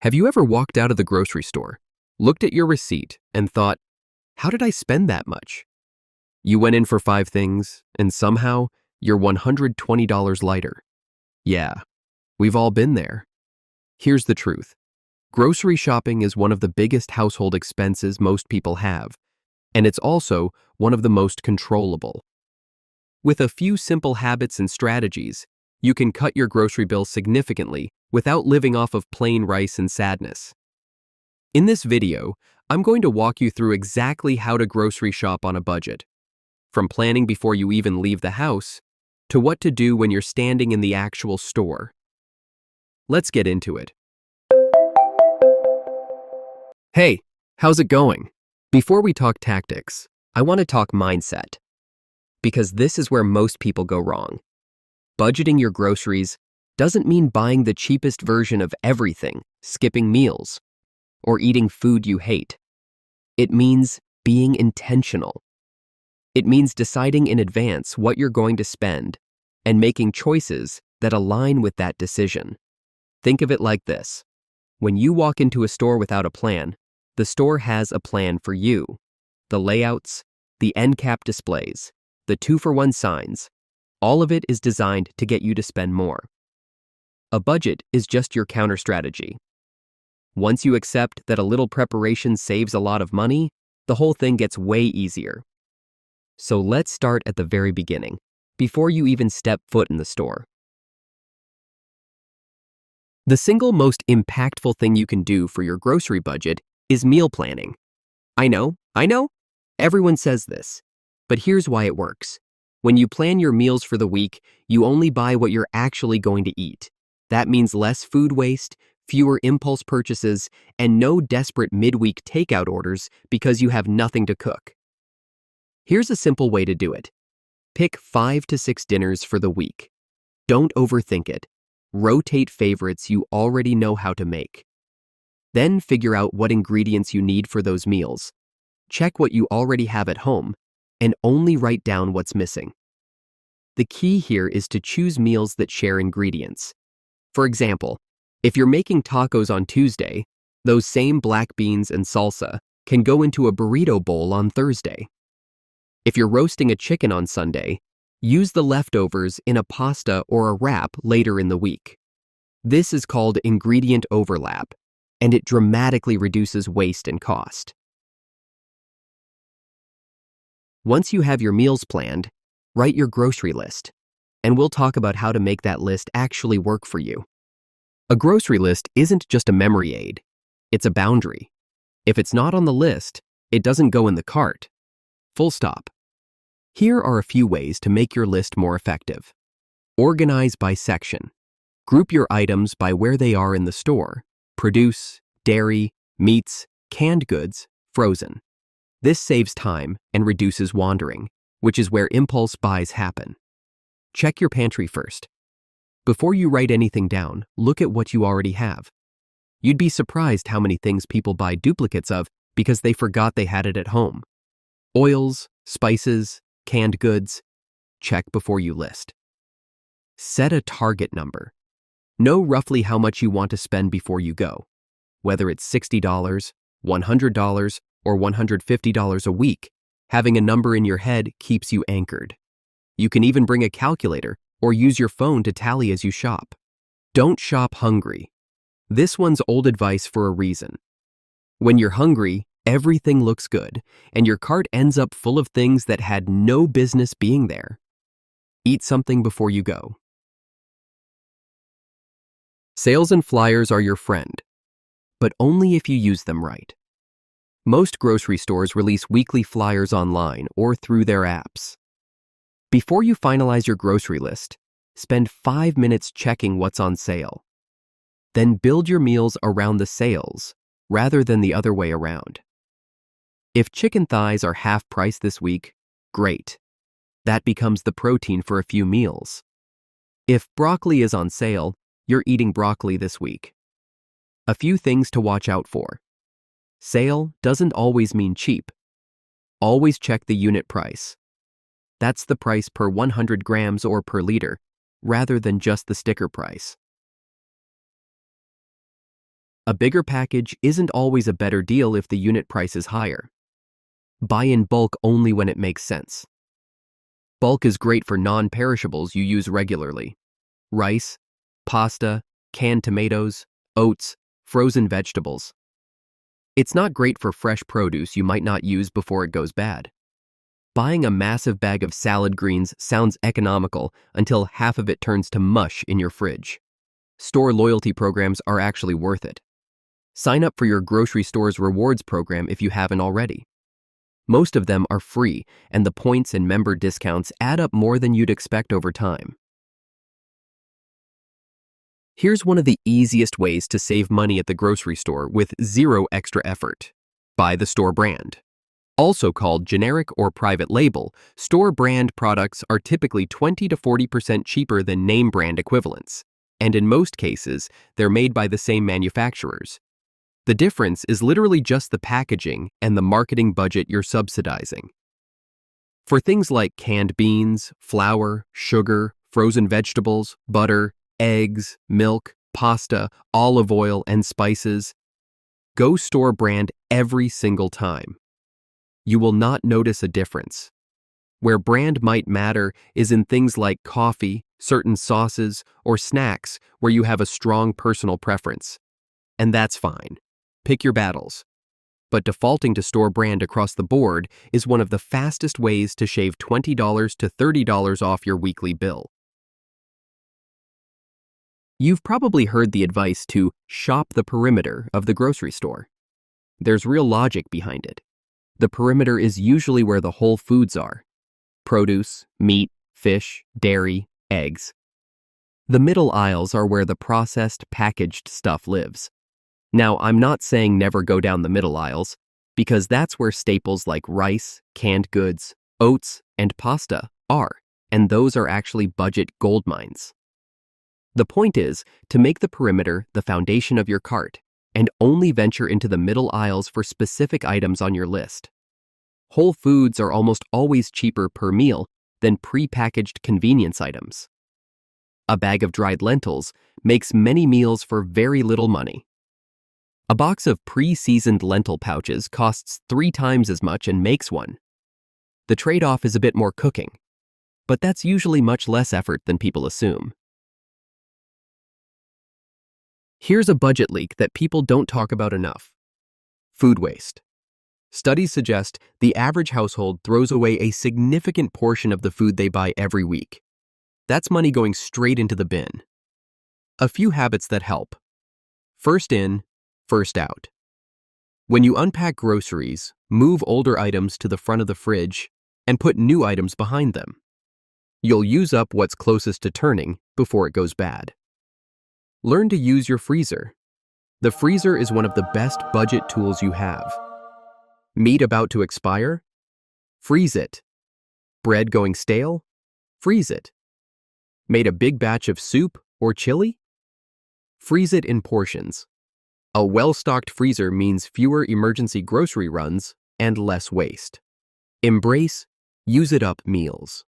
Have you ever walked out of the grocery store, looked at your receipt, and thought, how did I spend that much? You went in for 5 things, and somehow you're $120 lighter. Yeah, we've all been there. Here's the truth. Grocery shopping is one of the biggest household expenses most people have, and it's also one of the most controllable. With a few simple habits and strategies, you can cut your grocery bill significantly without living off of plain rice and sadness. In this video, I'm going to walk you through exactly how to grocery shop on a budget, from planning before you even leave the house to what to do when you're standing in the actual store. Let's get into it. Hey, how's it going? Before we talk tactics, I want to talk mindset, because this is where most people go wrong. Budgeting your groceries doesn't mean buying the cheapest version of everything, skipping meals, or eating food you hate. It means being intentional. It means deciding in advance what you're going to spend and making choices that align with that decision. Think of it like this. When you walk into a store without a plan, the store has a plan for you. The layouts, the end cap displays, the 2-for-1 signs, all of it is designed to get you to spend more. A budget is just your counter strategy. Once you accept that a little preparation saves a lot of money, the whole thing gets way easier. So let's start at the very beginning, before you even step foot in the store. The single most impactful thing you can do for your grocery budget is meal planning. I know, everyone says this, but here's why it works. When you plan your meals for the week, you only buy what you're actually going to eat. That means less food waste, fewer impulse purchases, and no desperate midweek takeout orders because you have nothing to cook. Here's a simple way to do it. Pick 5 to 6 dinners for the week. Don't overthink it. Rotate favorites you already know how to make. Then figure out what ingredients you need for those meals. Check what you already have at home, and only write down what's missing. The key here is to choose meals that share ingredients. For example, if you're making tacos on Tuesday, those same black beans and salsa can go into a burrito bowl on Thursday. If you're roasting a chicken on Sunday, use the leftovers in a pasta or a wrap later in the week. This is called ingredient overlap, and it dramatically reduces waste and cost. Once you have your meals planned, write your grocery list, and we'll talk about how to make that list actually work for you. A grocery list isn't just a memory aid, it's a boundary. If it's not on the list, it doesn't go in the cart. Full stop. Here are a few ways to make your list more effective. Organize by section. Group your items by where they are in the store: produce, dairy, meats, canned goods, frozen. This saves time and reduces wandering, which is where impulse buys happen. Check your pantry first. Before you write anything down, look at what you already have. You'd be surprised how many things people buy duplicates of because they forgot they had it at home. Oils, spices, canned goods. Check before you list. Set a target number. Know roughly how much you want to spend before you go. Whether it's $60, $100, or $150 a week, having a number in your head keeps you anchored. You can even bring a calculator or use your phone to tally as you shop. Don't shop hungry. This one's old advice for a reason. When you're hungry, everything looks good, and your cart ends up full of things that had no business being there. Eat something before you go. Sales and flyers are your friend, but only if you use them right. Most grocery stores release weekly flyers online or through their apps. Before you finalize your grocery list, spend 5 minutes checking what's on sale. Then build your meals around the sales rather than the other way around. If chicken thighs are half price this week, great. That becomes the protein for a few meals. If broccoli is on sale, you're eating broccoli this week. A few things to watch out for. Sale doesn't always mean cheap. Always check the unit price. That's the price per 100 grams or per liter, rather than just the sticker price. A bigger package isn't always a better deal if the unit price is higher. Buy in bulk only when it makes sense. Bulk is great for non-perishables you use regularly. Rice, pasta, canned tomatoes, oats, frozen vegetables. It's not great for fresh produce you might not use before it goes bad. Buying a massive bag of salad greens sounds economical until half of it turns to mush in your fridge. Store loyalty programs are actually worth it. Sign up for your grocery store's rewards program if you haven't already. Most of them are free, and the points and member discounts add up more than you'd expect over time. Here's one of the easiest ways to save money at the grocery store with zero extra effort. Buy the store brand. Also called generic or private label, store brand products are typically 20 to 40% cheaper than name brand equivalents, and in most cases, they're made by the same manufacturers. The difference is literally just the packaging and the marketing budget you're subsidizing. For things like canned beans, flour, sugar, frozen vegetables, butter, eggs, milk, pasta, olive oil, and spices, go store brand every single time. You will not notice a difference. Where brand might matter is in things like coffee, certain sauces, or snacks where you have a strong personal preference. And that's fine. Pick your battles. But defaulting to store brand across the board is one of the fastest ways to shave $20 to $30 off your weekly bill. You've probably heard the advice to shop the perimeter of the grocery store. There's real logic behind it. The perimeter is usually where the whole foods are: produce, meat, fish, dairy, eggs. The middle aisles are where the processed, packaged stuff lives. Now, I'm not saying never go down the middle aisles, because that's where staples like rice, canned goods, oats, and pasta are, and those are actually budget gold mines. The point is to make the perimeter the foundation of your cart and only venture into the middle aisles for specific items on your list. Whole foods are almost always cheaper per meal than pre-packaged convenience items. A bag of dried lentils makes many meals for very little money. A box of pre-seasoned lentil pouches costs 3 times as much and makes one. The trade-off is a bit more cooking, but that's usually much less effort than people assume. Here's a budget leak that people don't talk about enough: food waste. Studies suggest the average household throws away a significant portion of the food they buy every week. That's money going straight into the bin. A few habits that help. First in, first out. When you unpack groceries, move older items to the front of the fridge and put new items behind them. You'll use up what's closest to turning before it goes bad. Learn to use your freezer. The freezer is one of the best budget tools you have. Meat about to expire? Freeze it. Bread going stale? Freeze it. Made a big batch of soup or chili? Freeze it in portions. A well-stocked freezer means fewer emergency grocery runs and less waste. Embrace use-it-up meals.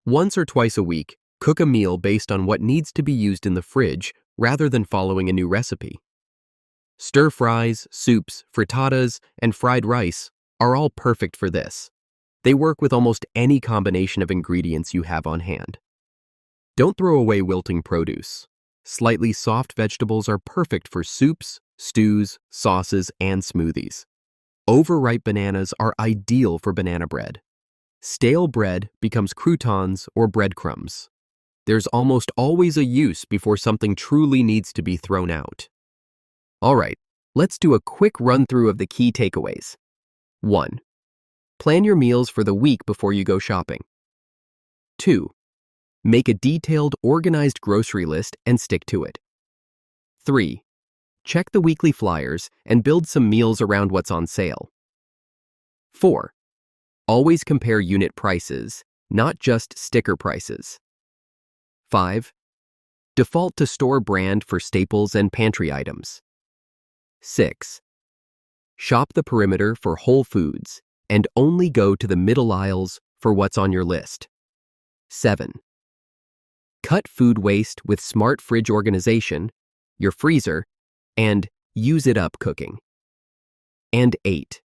Once or twice a week, cook a meal based on what needs to be used in the fridge rather than following a new recipe. Stir-fries, soups, frittatas, and fried rice are all perfect for this. They work with almost any combination of ingredients you have on hand. Don't throw away wilting produce. Slightly soft vegetables are perfect for soups, stews, sauces, and smoothies. Overripe bananas are ideal for banana bread. Stale bread becomes croutons or breadcrumbs. There's almost always a use before something truly needs to be thrown out. All right, let's do a quick run-through of the key takeaways. 1. Plan your meals for the week before you go shopping. 2. Make a detailed, organized grocery list and stick to it. 3. Check the weekly flyers and build some meals around what's on sale. 4. Always compare unit prices, not just sticker prices. 5. Default to store brand for staples and pantry items. 6. Shop the perimeter for whole foods and only go to the middle aisles for what's on your list. 7. Cut food waste with smart fridge organization, your freezer, and use it up cooking. And 8.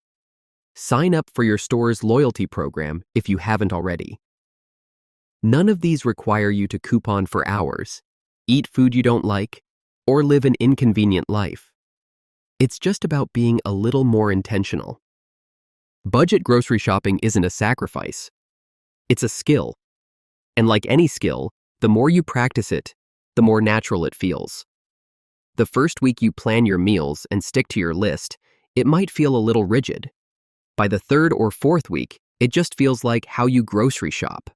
Sign up for your store's loyalty program if you haven't already. None of these require you to coupon for hours, eat food you don't like, or live an inconvenient life. It's just about being a little more intentional. Budget grocery shopping isn't a sacrifice. It's a skill. And like any skill, the more you practice it, the more natural it feels. The first week you plan your meals and stick to your list, it might feel a little rigid. By the third or fourth week, it just feels like how you grocery shop.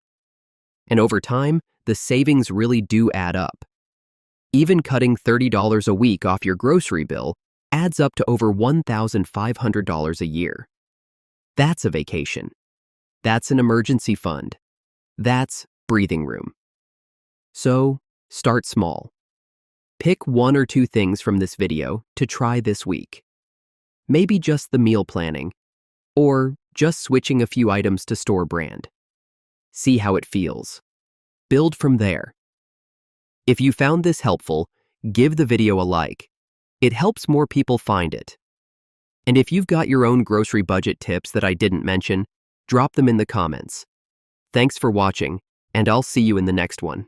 And over time, the savings really do add up. Even cutting $30 a week off your grocery bill adds up to over $1,500 a year. That's a vacation. That's an emergency fund. That's breathing room. So, start small. Pick 1 or 2 things from this video to try this week. Maybe just the meal planning, or just switching a few items to store brand. See how it feels. Build from there. If you found this helpful, give the video a like. It helps more people find it. And if you've got your own grocery budget tips that I didn't mention, drop them in the comments. Thanks for watching, and I'll see you in the next one.